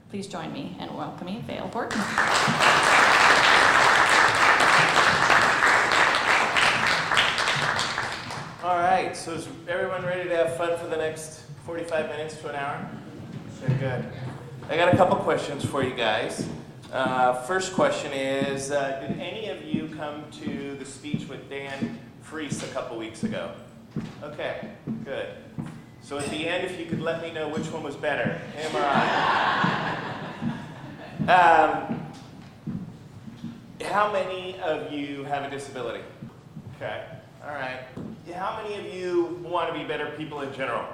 Please join me in welcoming Vail Horton. All right, so is everyone ready to have fun for the next 45 minutes to an hour? Okay, good. I got a couple questions for you guys. First question is, did any of you come to the speech with Dan Freese a couple weeks ago? Okay, good. So at the end, if you could let me know which one was better, him or I. How many of you have a disability? Okay, all right. How many of you want to be better people in general?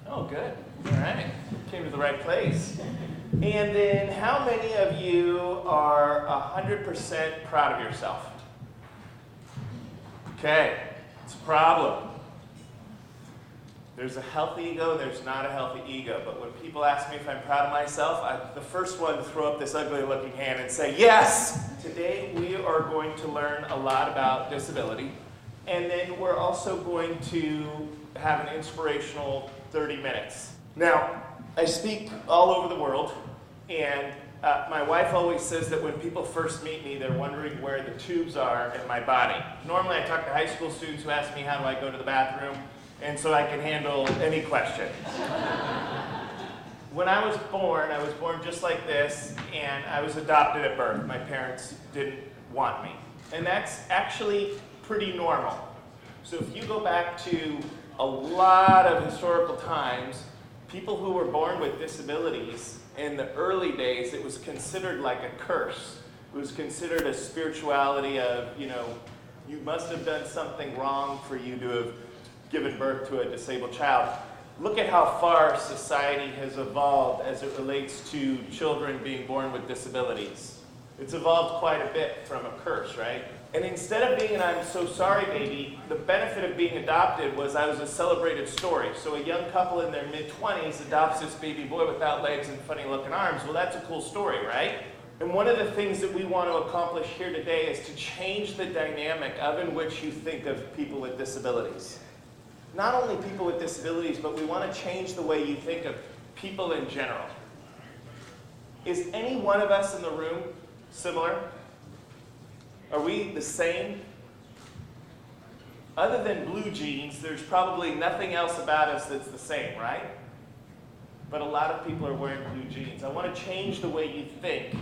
Oh, good. All right. Came to the right place. And then how many of you are 100% proud of yourself? Okay, it's a problem. There's a healthy ego, there's not a healthy ego. But when people ask me if I'm proud of myself, I'm the first one to throw up this ugly-looking hand and say, yes! Today we are going to learn a lot about disability. And then we're also going to have an inspirational 30 minutes. Now, I speak all over the world, and my wife always says that when people first meet me, they're wondering where the tubes are in my body. Normally, I talk to high school students who ask me how do I go to the bathroom, and so I can handle any question. When I was born just like this, and I was adopted at birth. My parents didn't want me. And that's actually pretty normal. So if you go back to a lot of historical times, people who were born with disabilities, in the early days, it was considered like a curse. It was considered a spirituality of, you must have done something wrong for you to have given birth to a disabled child. Look at how far society has evolved as it relates to children being born with disabilities. It's evolved quite a bit from a curse, right? And instead of being an I'm so sorry baby, the benefit of being adopted was I was a celebrated story. So a young couple in their mid-20s adopts this baby boy without legs and funny looking arms. Well, that's a cool story, right? And one of the things that we want to accomplish here today is to change the dynamic of in which you think of people with disabilities. Not only people with disabilities, but we want to change the way you think of people in general. Is any one of us in the room similar? Are we the same? Other than blue jeans, there's probably nothing else about us that's the same, right? But a lot of people are wearing blue jeans. I want to change the way you think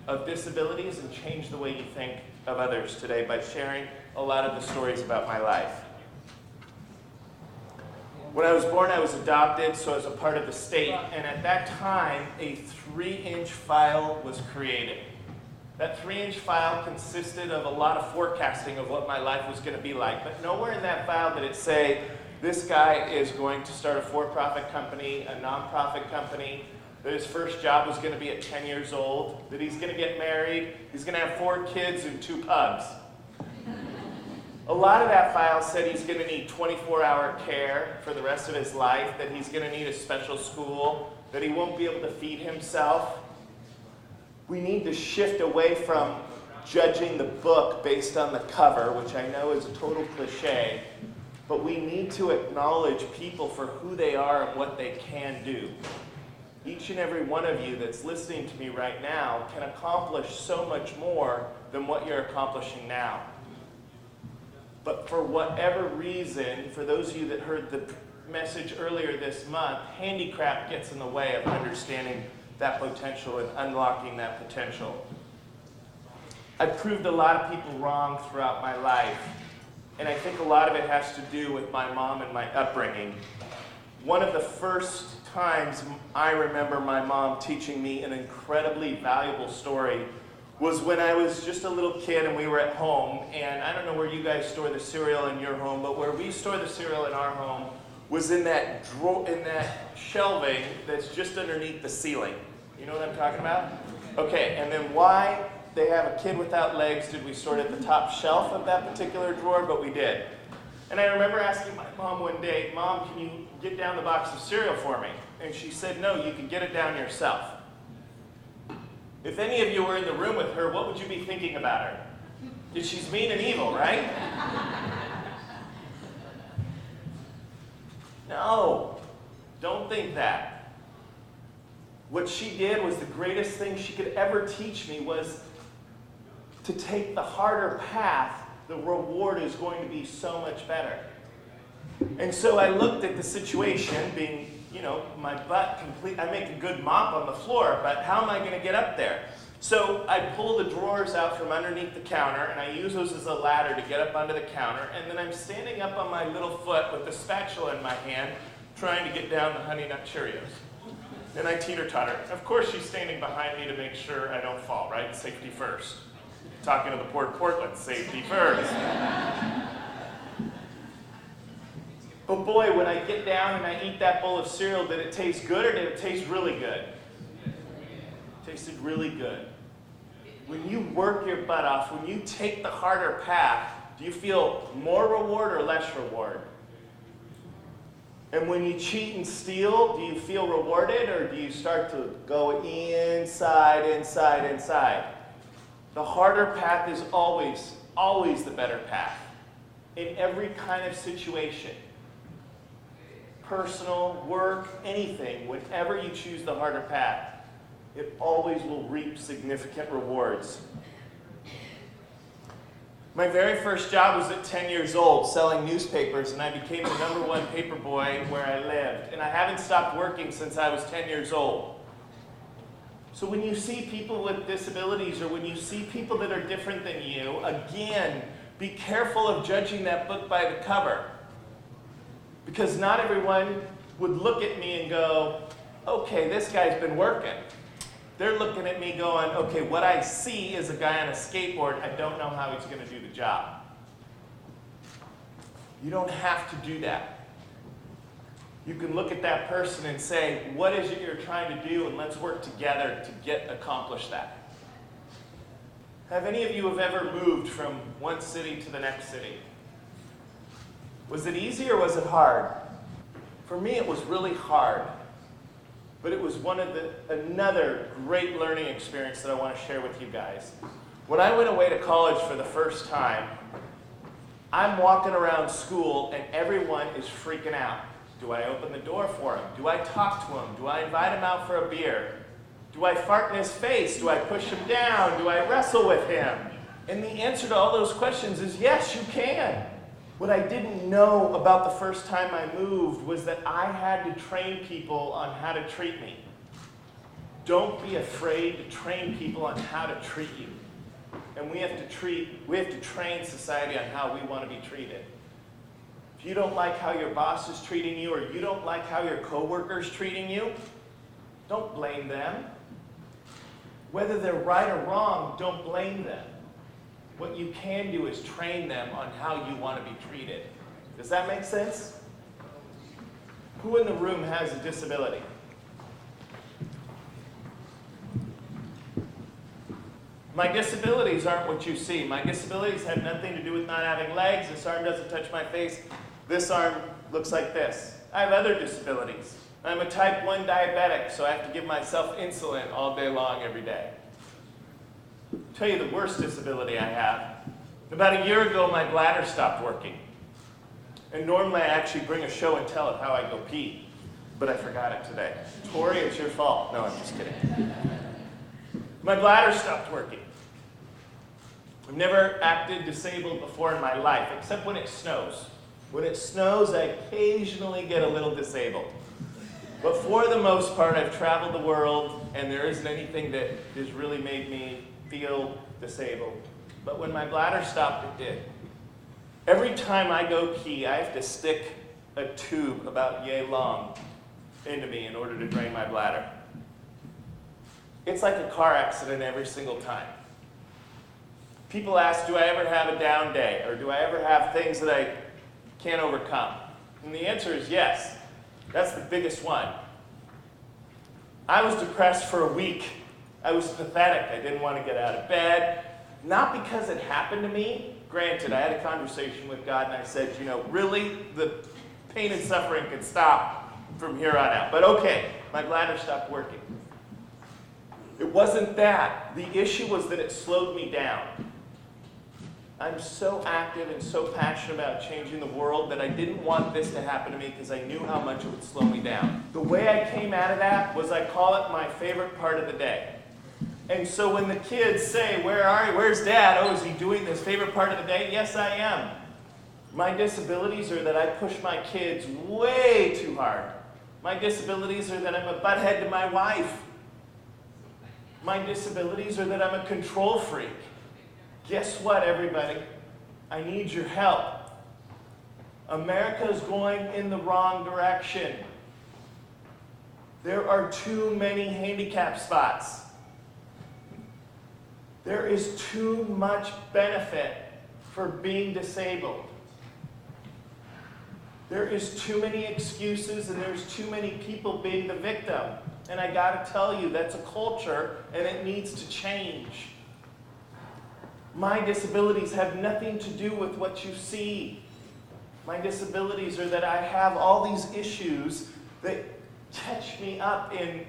of disabilities and change the way you think of others today by sharing a lot of the stories about my life. When I was born, I was adopted, so I was a part of the state. And at that time, a 3-inch file was created. That 3-inch file consisted of a lot of forecasting of what my life was going to be like. But nowhere in that file did it say, this guy is going to start a for-profit company, a non-profit company, that his first job was going to be at 10 years old, that he's going to get married, he's going to have 4 kids and 2 pugs. A lot of that file said he's going to need 24-hour care for the rest of his life, that he's going to need a special school, that he won't be able to feed himself. We need to shift away from judging the book based on the cover, which I know is a total cliche, but we need to acknowledge people for who they are and what they can do. Each and every one of you that's listening to me right now can accomplish so much more than what you're accomplishing now. But for whatever reason, for those of you that heard the message earlier this month, handicraft gets in the way of understanding that potential and unlocking that potential. I've proved a lot of people wrong throughout my life, and I think a lot of it has to do with my mom and my upbringing. One of the first times I remember my mom teaching me an incredibly valuable story was when I was just a little kid and we were at home, and I don't know where you guys store the cereal in your home, but where we store the cereal in our home was in that shelving that's just underneath the ceiling. You know what I'm talking about? Okay, and then why they have a kid without legs did we store it at the top shelf of that particular drawer? But we did. And I remember asking my mom one day, Mom, can you get down the box of cereal for me? And she said, no, you can get it down yourself. If any of you were in the room with her, what would you be thinking about her? That she's mean and evil, right? No, don't think that. what she did was the greatest thing she could ever teach me was to take the harder path. The reward is going to be so much better. And so I looked at the situation being, my butt complete. I make a good mop on the floor, but how am I going to get up there? So I pull the drawers out from underneath the counter, and I use those as a ladder to get up onto the counter, and then I'm standing up on my little foot with the spatula in my hand, trying to get down the Honey Nut Cheerios. And I teeter-totter. Of course, she's standing behind me to make sure I don't fall, right? Safety first. Talking to the Port Portland, safety first. But boy, when I get down and I eat that bowl of cereal, did it taste good or did it taste really good? It tasted really good. When you work your butt off, when you take the harder path, do you feel more reward or less reward? And when you cheat and steal, do you feel rewarded or do you start to go inside, inside, inside? The harder path is always, always the better path. In every kind of situation. Personal, work, anything, whenever you choose the harder path, it always will reap significant rewards. My very first job was at 10 years old, selling newspapers, and I became the #1 paper boy where I lived. And I haven't stopped working since I was 10 years old. So when you see people with disabilities or when you see people that are different than you, again, be careful of judging that book by the cover. Because not everyone would look at me and go, okay, this guy's been working. They're looking at me going, okay, what I see is a guy on a skateboard. I don't know how he's going to do the job. You don't have to do that. You can look at that person and say, what is it you're trying to do, and let's work together to accomplish that. Have any of you have ever moved from one city to the next city? Was it easy or was it hard? For me, it was really hard. But it was another great learning experience that I want to share with you guys. When I went away to college for the first time, I'm walking around school and everyone is freaking out. Do I open the door for him? Do I talk to him? Do I invite him out for a beer? Do I fart in his face? Do I push him down? Do I wrestle with him? And the answer to all those questions is yes, you can. What I didn't know about the first time I moved was that I had to train people on how to treat me. Don't be afraid to train people on how to treat you. And we have to train society on how we want to be treated. If you don't like how your boss is treating you or you don't like how your coworker's treating you, don't blame them. Whether they're right or wrong, don't blame them. What you can do is train them on how you want to be treated. Does that make sense? Who in the room has a disability? My disabilities aren't what you see. My disabilities have nothing to do with not having legs. This arm doesn't touch my face. This arm looks like this. I have other disabilities. I'm a type 1 diabetic, so I have to give myself insulin all day long every day. I'll tell you the worst disability I have. About a year ago, my bladder stopped working. And normally I actually bring a show and tell of how I go pee, but I forgot it today. Tori, it's your fault. No, I'm just kidding. My bladder stopped working. I've never acted disabled before in my life, except when it snows. When it snows, I occasionally get a little disabled. But for the most part, I've traveled the world, and there isn't anything that has really made me feel disabled. But when my bladder stopped, it did. Every time I go pee, I have to stick a tube about yay long into me in order to drain my bladder. It's like a car accident every single time. People ask, do I ever have a down day? Or do I ever have things that I can't overcome? And the answer is yes. That's the biggest one. I was depressed for a week. I was pathetic. I didn't want to get out of bed. Not because it happened to me. Granted, I had a conversation with God and I said, really, the pain and suffering can stop from here on out. But okay, my bladder stopped working. It wasn't that. The issue was that it slowed me down. I'm so active and so passionate about changing the world that I didn't want this to happen to me because I knew how much it would slow me down. The way I came out of that was I call it my favorite part of the day. And so when the kids say, "Where are you? Where's Dad? Oh, is he doing this favorite part of the day?" Yes, I am. My disabilities are that I push my kids way too hard. My disabilities are that I'm a butthead to my wife. My disabilities are that I'm a control freak. Guess what, everybody? I need your help. America is going in the wrong direction. There are too many handicap spots. There is too much benefit for being disabled. There is too many excuses and there's too many people being the victim. And I gotta tell you, that's a culture and it needs to change. My disabilities have nothing to do with what you see. My disabilities are that I have all these issues that catch me up in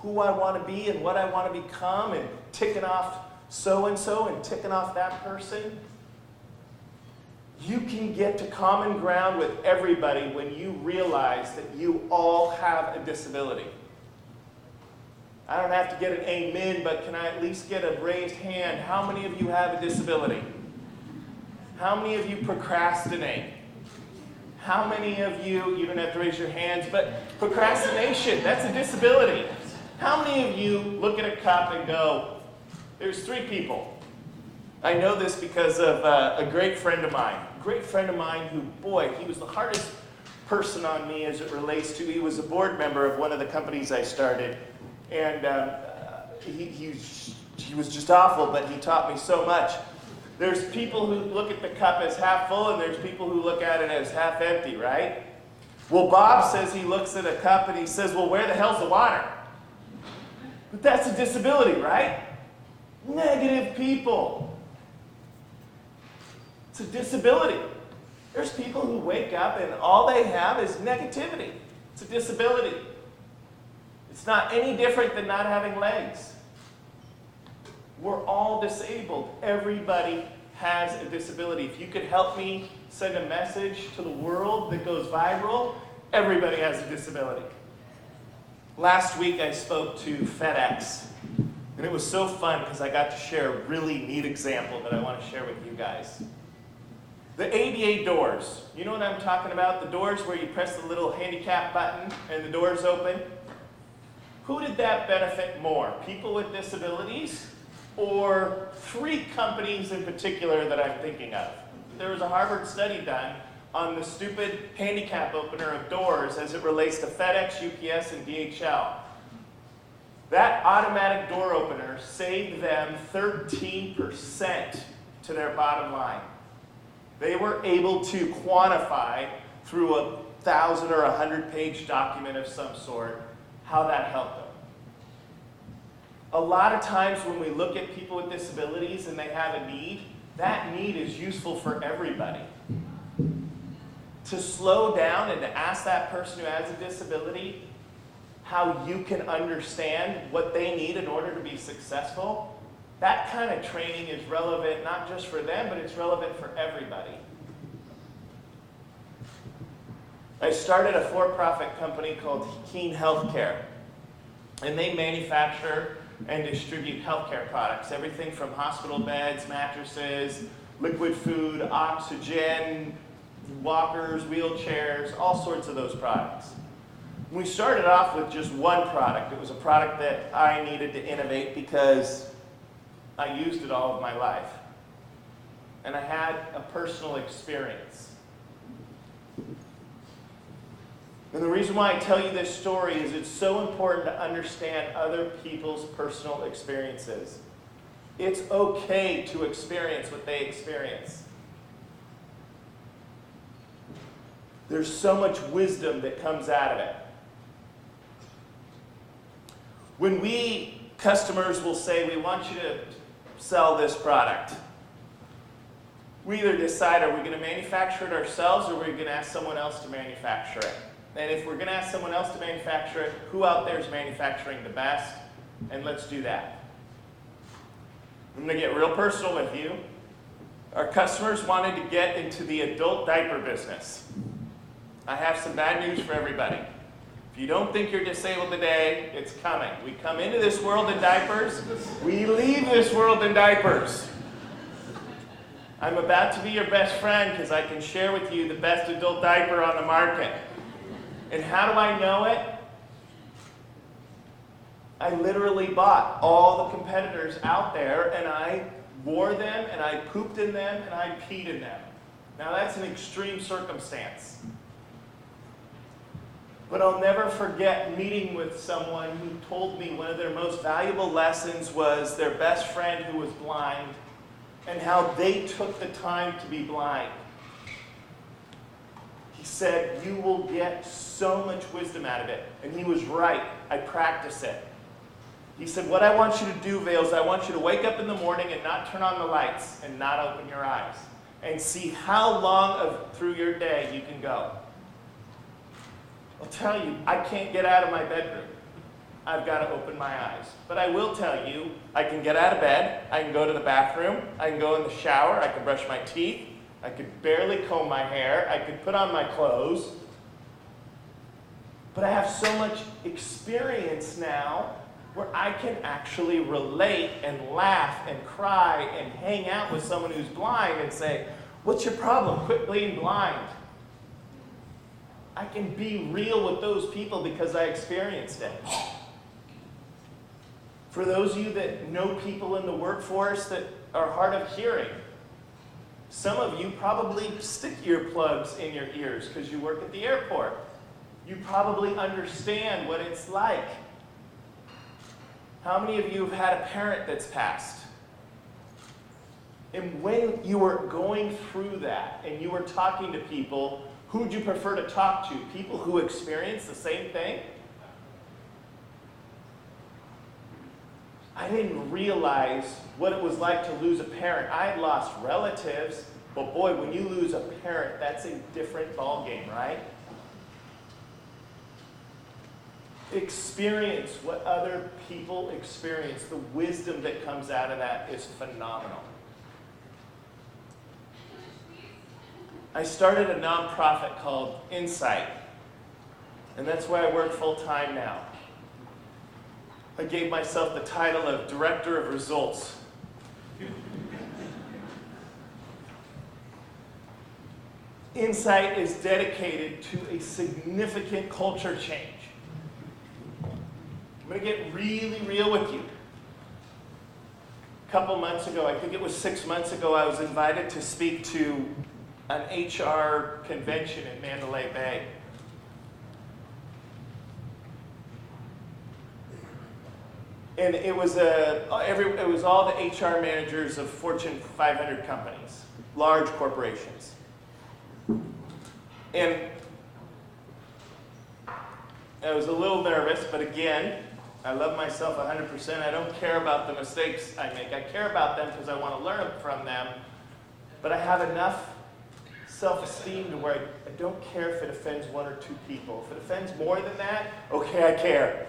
who I want to be and what I want to become and ticking off so-and-so and ticking off that person. You can get to common ground with everybody when you realize that you all have a disability. I don't have to get an amen, but can I at least get a raised hand? How many of you have a disability? How many of you procrastinate? How many of you don't have to raise your hands, but procrastination, that's a disability. How many of you look at a cup and go, there's 3 people. I know this because of a great friend of mine. A great friend of mine who, boy, he was the hardest person on me as it relates to, he was a board member of one of the companies I started. And he was just awful, but he taught me so much. There's people who look at the cup as half full, and there's people who look at it as half empty, right? Well, Bob says he looks at a cup and he says, well, where the hell's the water? But that's a disability, right? Negative people. It's a disability. There's people who wake up and all they have is negativity. It's a disability. It's not any different than not having legs. We're all disabled. Everybody has a disability. If you could help me send a message to the world that goes viral, everybody has a disability. Last week I spoke to FedEx, and it was so fun because I got to share a really neat example that I want to share with you guys. The ADA doors. You know what I'm talking about? The doors where you press the little handicap button and the doors open. Who did that benefit more? People with disabilities or 3 companies in particular that I'm thinking of? There was a Harvard study done on the stupid handicap opener of doors as it relates to FedEx, UPS, and DHL. That automatic door opener saved them 13% to their bottom line. They were able to quantify through a 1,000 or 100-page document of some sort how that helped them. A lot of times when we look at people with disabilities and they have a need, that need is useful for everybody. To slow down and to ask that person who has a disability how you can understand what they need in order to be successful, that kind of training is relevant not just for them, but it's relevant for everybody. I started a for-profit company called Keen Healthcare, and they manufacture and distribute healthcare products, everything from hospital beds, mattresses, liquid food, oxygen, walkers, wheelchairs, all sorts of those products. We started off with just one product. It was a product that I needed to innovate because I used it all of my life. And I had a personal experience. And the reason why I tell you this story is it's so important to understand other people's personal experiences. It's okay to experience what they experience. There's so much wisdom that comes out of it. When customers will say, we want you to sell this product, we either decide, are we going to manufacture it ourselves or are we going to ask someone else to manufacture it? And if we're going to ask someone else to manufacture it, who out there is manufacturing the best? And let's do that. I'm going to get real personal with you. Our customers wanted to get into the adult diaper business. I have some bad news for everybody. If you don't think you're disabled today, it's coming. We come into this world in diapers. We leave this world in diapers. I'm about to be your best friend because I can share with you the best adult diaper on the market. And how do I know it? I literally bought all the competitors out there, and I wore them, and I pooped in them, and I peed in them. Now that's an extreme circumstance. But I'll never forget meeting with someone who told me one of their most valuable lessons was their best friend who was blind, and how they took the time to be blind. He said, you will get so much wisdom out of it. And he was right. I practice it. He said, what I want you to do, Vail, is I want you to wake up in the morning and not turn on the lights and not open your eyes. And see how long through your day you can go. I'll tell you, I can't get out of my bedroom. I've got to open my eyes. But I will tell you, I can get out of bed, I can go to the bathroom, I can go in the shower, I can brush my teeth, I could barely comb my hair, I could put on my clothes. But I have so much experience now where I can actually relate and laugh and cry and hang out with someone who's blind and say, what's your problem? Quit being blind. I can be real with those people because I experienced it. For those of you that know people in the workforce that are hard of hearing, some of you probably stick earplugs in your ears because you work at the airport. You probably understand what it's like. How many of you have had a parent that's passed? And when you were going through that and you were talking to people, who would you prefer to talk to? People who experience the same thing? I didn't realize what it was like to lose a parent. I had lost relatives, but boy, when you lose a parent, that's a different ballgame, right? Experience what other people experience. The wisdom that comes out of that is phenomenal. I started a nonprofit called Insight, and that's why I work full-time now. I gave myself the title of Director of Results. Insight is dedicated to a significant culture change. I'm going to get really real with you. A couple months ago, I think it was 6 months ago, I was invited to speak to an HR convention in Mandalay Bay. And it was all the HR managers of Fortune 500 companies, large corporations. And I was a little nervous, but again, I love myself 100%. I don't care about the mistakes I make. I care about them because I want to learn from them. But I have enough self-esteem to where I don't care if it offends one or two people. If it offends more than that, okay, I care.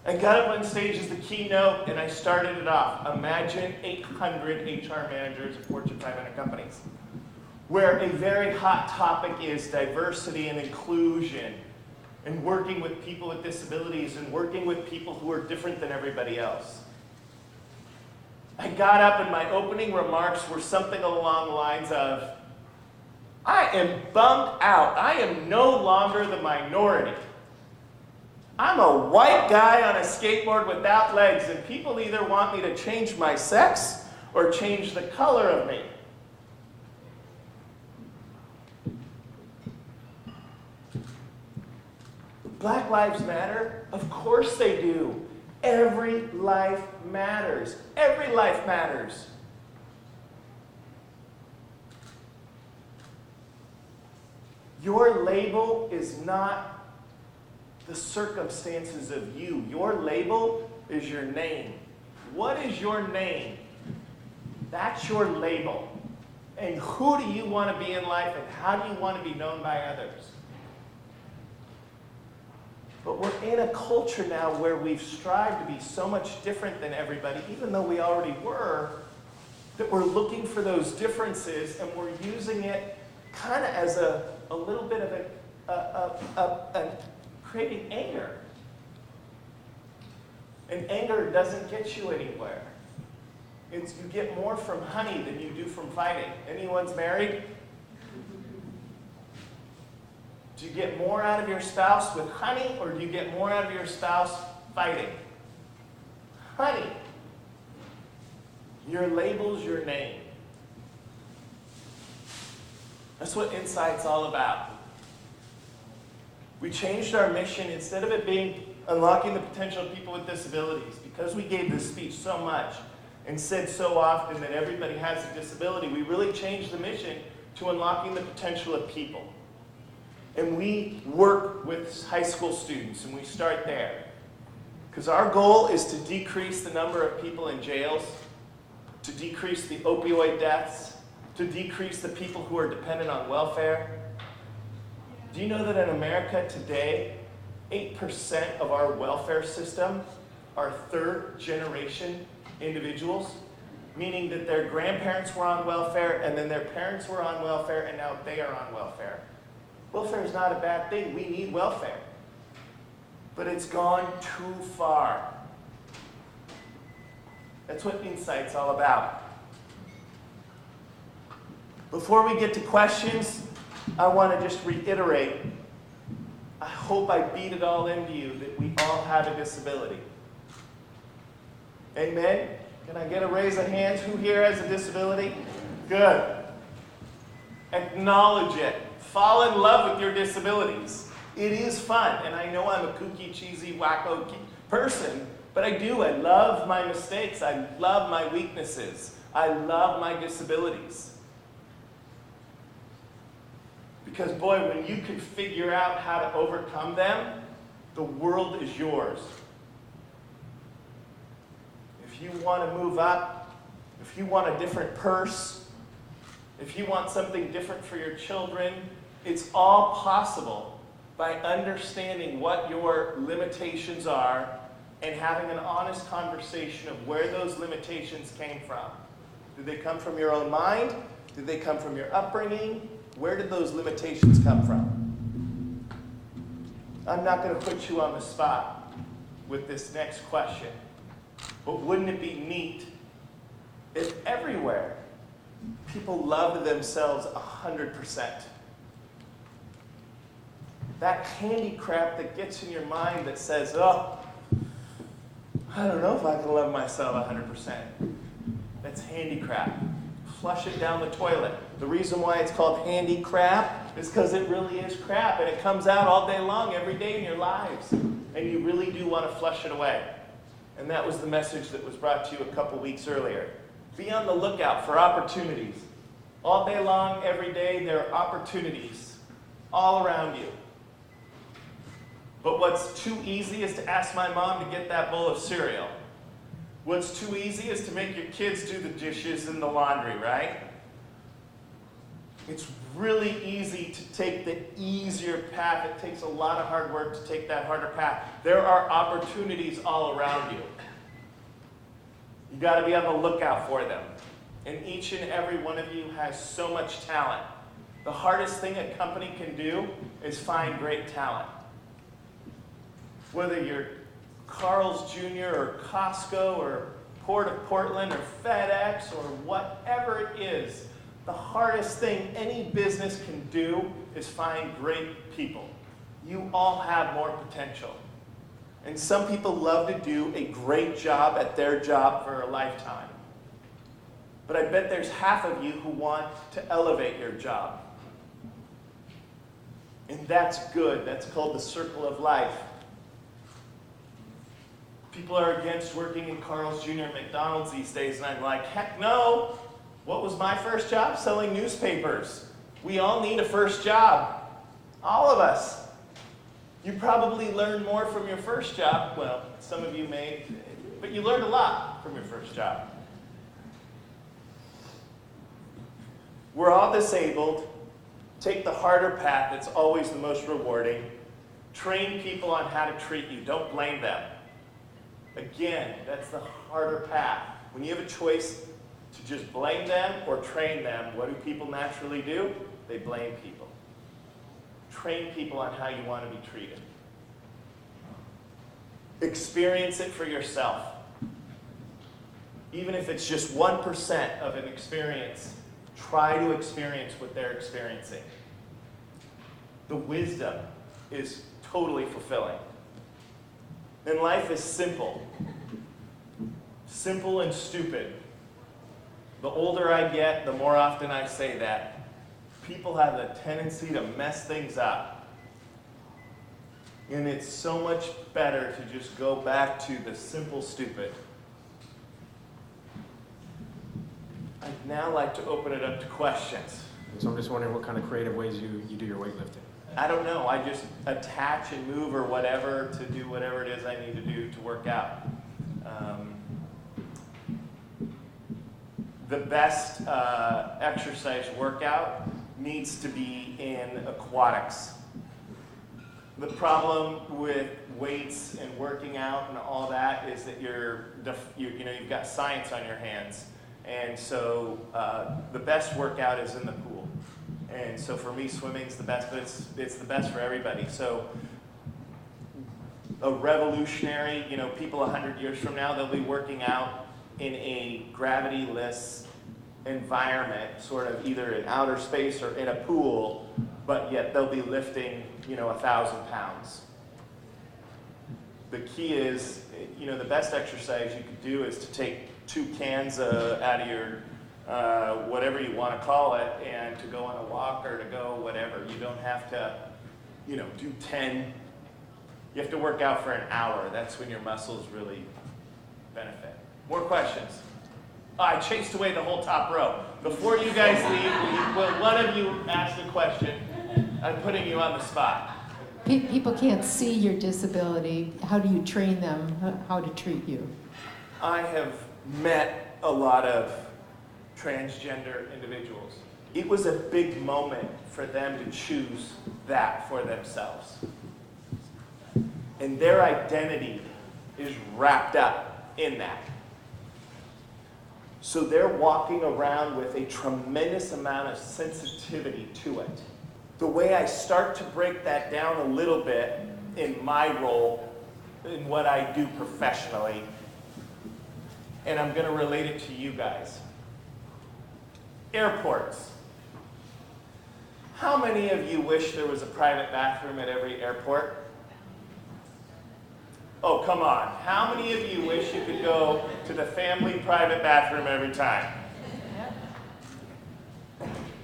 I got up on stage as the keynote, and I started it off. Imagine 800 HR managers of Fortune 500 companies, where a very hot topic is diversity and inclusion, and working with people with disabilities, and working with people who are different than everybody else. I got up, and my opening remarks were something along the lines of, I am bummed out. I am no longer the minority. I'm a white guy on a skateboard without legs, and people either want me to change my sex or change the color of me. Black lives matter? Of course they do. Every life matters. Every life matters. Your label is not the circumstances of you. Your label is your name. What is your name? That's your label. And who do you want to be in life, and how do you want to be known by others? But we're in a culture now where we've strived to be so much different than everybody, even though we already were, that we're looking for those differences and we're using it kind of as a little bit of creating anger. And anger doesn't get you anywhere. You get more from honey than you do from fighting. Anyone's married? Do you get more out of your spouse with honey, or do you get more out of your spouse fighting? Honey. Your label's your name. That's what Insight's all about. We changed our mission. Instead of it being unlocking the potential of people with disabilities, because we gave this speech so much and said so often that everybody has a disability, we really changed the mission to unlocking the potential of people. And we work with high school students, and we start there. Because our goal is to decrease the number of people in jails, to decrease the opioid deaths, to decrease the people who are dependent on welfare. Do you know that in America today, 8% of our welfare system are third-generation individuals, meaning that their grandparents were on welfare, and then their parents were on welfare, and now they are on welfare. Welfare is not a bad thing. We need welfare. But it's gone too far. That's what Insight's all about. Before we get to questions, I want to just reiterate, I hope I beat it all into you that we all have a disability. Amen? Can I get a raise of hands? Who here has a disability? Good. Acknowledge it. Fall in love with your disabilities. It is fun, and I know I'm a kooky, cheesy, wacko person, but I do. I love my mistakes. I love my weaknesses. I love my disabilities. Because boy, when you can figure out how to overcome them, the world is yours. If you want to move up, if you want a different purse, if you want something different for your children, it's all possible by understanding what your limitations are and having an honest conversation of where those limitations came from. Did they come from your own mind? Did they come from your upbringing? Where did those limitations come from? I'm not going to put you on the spot with this next question, but wouldn't it be neat if everywhere people loved themselves 100%? That candy crap that gets in your mind that says, oh, I don't know if I can love myself 100%. That's handy crap. Flush it down the toilet. The reason why it's called handy crap is because it really is crap, and it comes out all day long, every day in your lives. And you really do want to flush it away. And that was the message that was brought to you a couple weeks earlier. Be on the lookout for opportunities. All day long, every day, there are opportunities all around you. But what's too easy is to ask my mom to get that bowl of cereal. What's too easy is to make your kids do the dishes and the laundry, right? It's really easy to take the easier path. It takes a lot of hard work to take that harder path. There are opportunities all around you. You got to be on the lookout for them. And each and every one of you has so much talent. The hardest thing a company can do is find great talent. Whether you're Carl's Jr. or Costco or Port of Portland or FedEx or whatever it is, the hardest thing any business can do is find great people. You all have more potential. And some people love to do a great job at their job for a lifetime. But I bet there's half of you who want to elevate your job. And that's good. That's called the circle of life. People are against working in Carl's Jr. and McDonald's these days, and I'm like, heck no. What was my first job? Selling newspapers. We all need a first job. All of us. You probably learned more from your first job. Well, some of you may, but you learned a lot from your first job. We're all disabled. Take the harder path. It's always the most rewarding. Train people on how to treat you. Don't blame them. Again, that's the harder path. When you have a choice to just blame them or train them, what do people naturally do? They blame people. Train people on how you want to be treated. Experience it for yourself. Even if it's just 1% of an experience, try to experience what they're experiencing. The wisdom is totally fulfilling. And life is simple. Simple and stupid. The older I get, the more often I say that. People have a tendency to mess things up. And it's so much better to just go back to the simple stupid. I'd now like to open it up to questions. So I'm just wondering what kind of creative ways you do your weightlifting. I don't know. I just attach and move or whatever to do whatever it is I need to do to work out. The best exercise workout needs to be in aquatics. The problem with weights and working out and all that is that you've got science on your hands. And so the best workout is in the pool. And so for me, swimming's the best, but it's the best for everybody. So a revolutionary, people 100 years from now, they'll be working out in a gravity-less environment, sort of either in outer space or in a pool, but yet they'll be lifting, 1,000 pounds. The key is, the best exercise you could do is to take 2 cans out of your whatever you want to call it, and to go on a walk or to go whatever. You don't have to, do 10. You have to work out for an hour. That's when your muscles really benefit. More questions? I chased away the whole top row. Before you guys leave, will one of you ask a question? I'm putting you on the spot. People can't see your disability. How do you train them how to treat you? I have met a lot of transgender individuals. It was a big moment for them to choose that for themselves. And their identity is wrapped up in that. So they're walking around with a tremendous amount of sensitivity to it. The way I start to break that down a little bit in my role, in what I do professionally, and I'm going to relate it to you guys. Airports. How many of you wish there was a private bathroom at every airport? Oh, come on. How many of you wish you could go to the family private bathroom every time?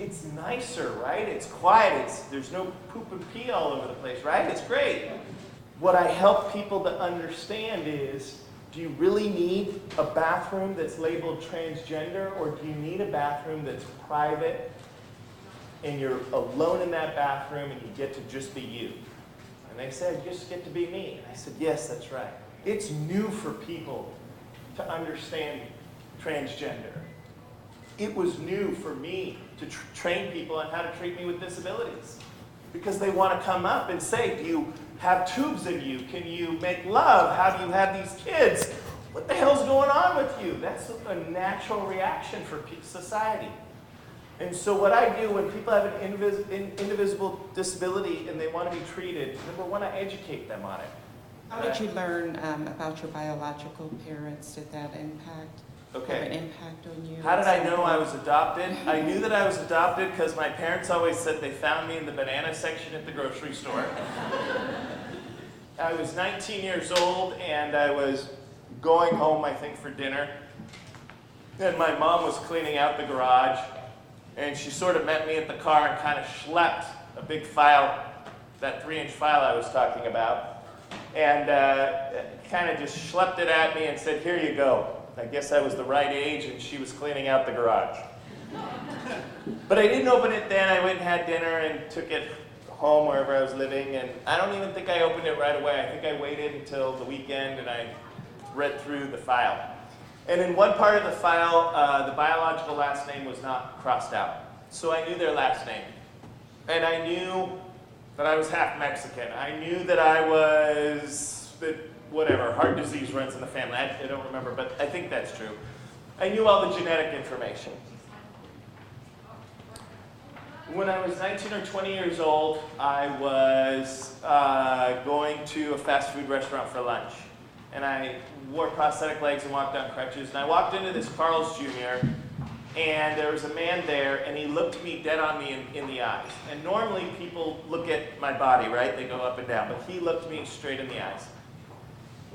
It's nicer, right? It's quiet. There's no poop and pee all over the place, right? It's great. What I help people to understand is, do you really need a bathroom that's labeled transgender, or do you need a bathroom that's private and you're alone in that bathroom and you get to just be you? And they said, you just get to be me. And I said, yes, that's right. It's new for people to understand transgender. It was new for me to train people on how to treat me with disabilities. Because they want to come up and say, do you have tubes in you? Can you make love? How do you have these kids? What the hell's going on with you? That's a natural reaction for society. And so what I do when people have an indivisible disability and they want to be treated, number one, I educate them on it. How did you learn about your biological parents? Did that have an impact on you? How did I know I was adopted? I knew that I was adopted because my parents always said they found me in the banana section at the grocery store. I was 19 years old and I was going home, I think, for dinner. And my mom was cleaning out the garage. And she sort of met me at the car and kind of schlepped a big file, that 3-inch file I was talking about, and kind of just schlepped it at me and said, here you go. I guess I was the right age and she was cleaning out the garage. But I didn't open it then. I went and had dinner and took it home wherever I was living, and I don't even think I opened it right away. I think I waited until the weekend and I read through the file. And in one part of the file, the biological last name was not crossed out. So I knew their last name. And I knew that I was half Mexican. I knew that that whatever, heart disease runs in the family. I don't remember, but I think that's true. I knew all the genetic information. When I was 19 or 20 years old, I was going to a fast food restaurant for lunch. And I wore prosthetic legs and walked on crutches. And I walked into this Carl's Jr., and there was a man there, and he looked me dead on me in the eyes. And normally people look at my body, right? They go up and down. But he looked me straight in the eyes.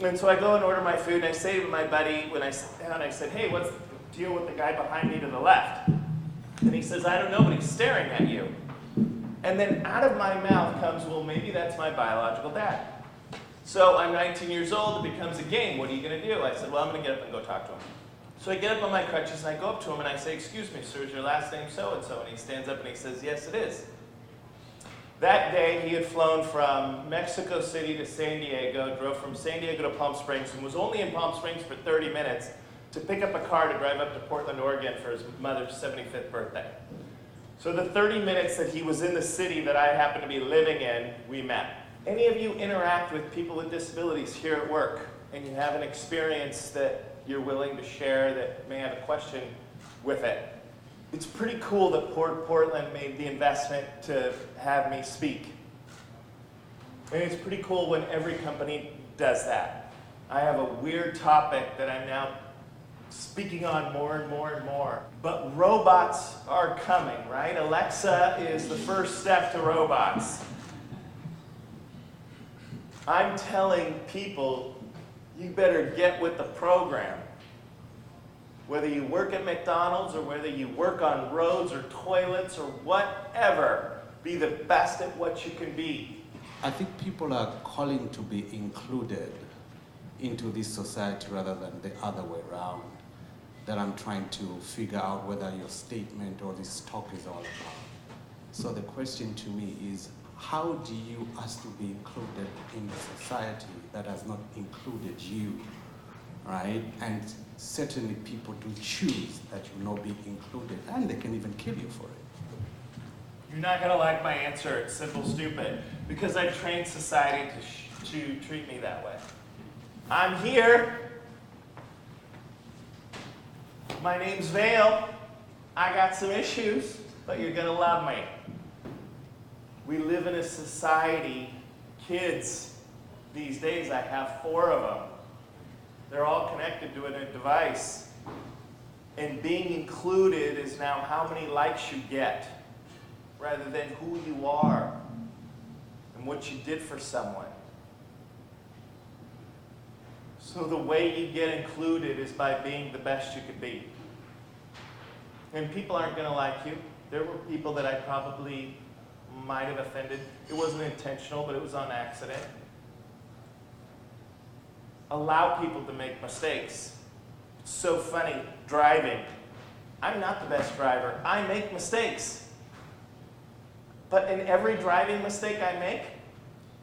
And so I go and order my food, and I say to my buddy, when I sit down, I said, hey, what's the deal with the guy behind me to the left? And he says, I don't know, but he's staring at you. And then out of my mouth comes, well, maybe that's my biological dad. So I'm 19 years old, it becomes a game. What are you going to do? I said, well, I'm going to get up and go talk to him. So I get up on my crutches and I go up to him and I say, excuse me, sir, is your last name so-and-so? And he stands up and he says, yes, it is. That day, he had flown from Mexico City to San Diego, drove from San Diego to Palm Springs, and was only in Palm Springs for 30 minutes to pick up a car to drive up to Portland, Oregon for his mother's 75th birthday. So the 30 minutes that he was in the city that I happened to be living in, we met. Any of you interact with people with disabilities here at work, and you have an experience that you're willing to share that may have a question with it? It's pretty cool that Port Portland made the investment to have me speak. And it's pretty cool when every company does that. I have a weird topic that I'm now speaking on more and more and more. But robots are coming, right? Alexa is the first step to robots. I'm telling people, you better get with the program. Whether you work at McDonald's or whether you work on roads or toilets or whatever, be the best at what you can be. I think people are calling to be included into this society rather than the other way around. That I'm trying to figure out whether your statement or this talk is all about. So the question to me is, how do you ask to be included in a society that has not included you, right? And certainly people do choose that you not be included, and they can even kill you for it. You're not gonna like my answer, it's simple, stupid, because I've trained society to treat me that way. I'm here. My name's Vail. I got some issues, but you're gonna love me. We live in a society, kids, these days I have 4 of them. They're all connected to a device. And being included is now how many likes you get, rather than who you are and what you did for someone. So the way you get included is by being the best you could be. And people aren't going to like you. There were people that I probably might have offended. It wasn't intentional, but it was on accident. Allow people to make mistakes. It's so funny, driving. I'm not the best driver. I make mistakes. But in every driving mistake I make,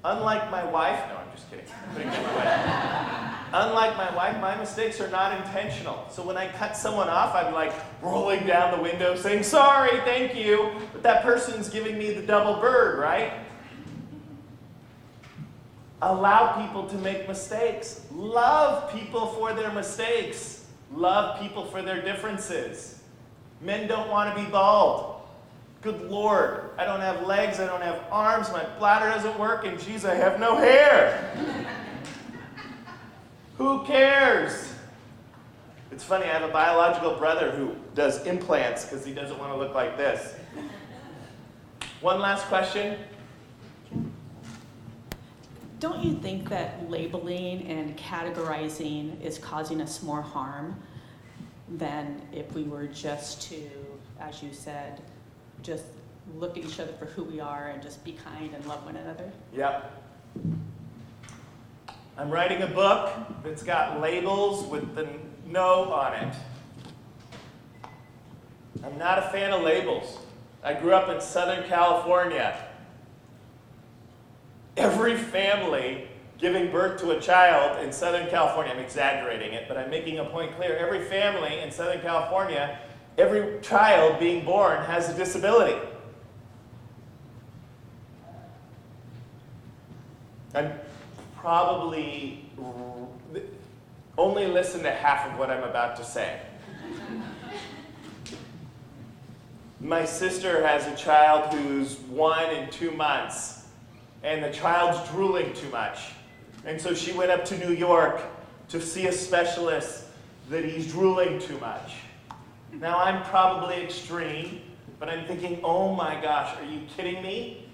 unlike my wife, no, I'm just kidding. I'm putting that away. Unlike my wife, my mistakes are not intentional. So when I cut someone off, I'm like rolling down the window saying, sorry, thank you. But that person's giving me the double bird, right? Allow people to make mistakes. Love people for their mistakes. Love people for their differences. Men don't want to be bald. Good Lord, I don't have legs, I don't have arms, my bladder doesn't work, and geez, I have no hair. Who cares? It's funny, I have a biological brother who does implants because he doesn't want to look like this. One last question. Don't you think that labeling and categorizing is causing us more harm than if we were just to, as you said, just look at each other for who we are and just be kind and love one another? Yep. I'm writing a book that's got labels with the no on it. I'm not a fan of labels. I grew up in Southern California. Every family giving birth to a child in Southern California, I'm exaggerating it, but I'm making a point clear. Every family in Southern California, every child being born has a disability. And probably only listen to half of what I'm about to say. My sister has a child who's 1 and 2 months, and the child's drooling too much. And so she went up to New York to see a specialist that he's drooling too much. Now I'm probably extreme, but I'm thinking, oh my gosh, are you kidding me?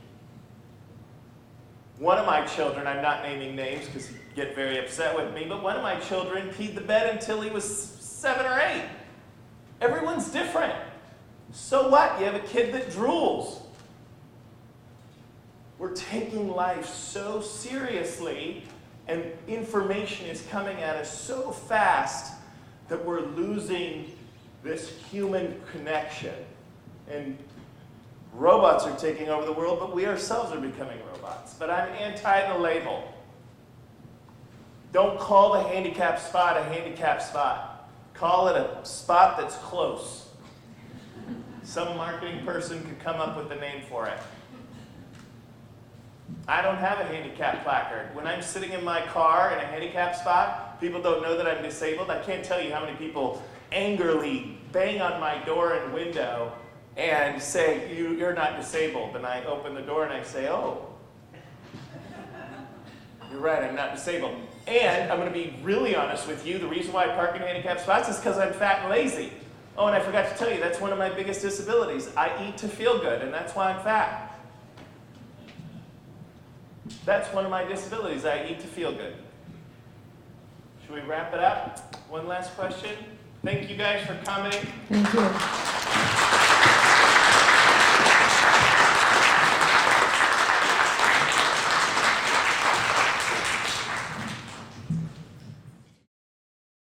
One of my children, I'm not naming names because he'd get very upset with me, but one of my children peed the bed until he was 7 or 8. Everyone's different. So what? You have a kid that drools. We're taking life so seriously, and information is coming at us so fast that we're losing this human connection. And robots are taking over the world, but we ourselves are becoming robots. But I'm anti the label. Don't call the handicap spot a handicap spot. Call it a spot that's close. Some marketing person could come up with a name for it. I don't have a handicap placard. When I'm sitting in my car in a handicap spot, people don't know that I'm disabled. I can't tell you how many people angrily bang on my door and window and say, you're not disabled. And I open the door and I say, oh, you're right, I'm not disabled. And I'm going to be really honest with you, the reason why I park in handicap spots is because I'm fat and lazy. Oh, and I forgot to tell you, that's one of my biggest disabilities. I eat to feel good, and that's why I'm fat. That's one of my disabilities. I eat to feel good. Should we wrap it up? One last question. Thank you guys for coming. Thank you.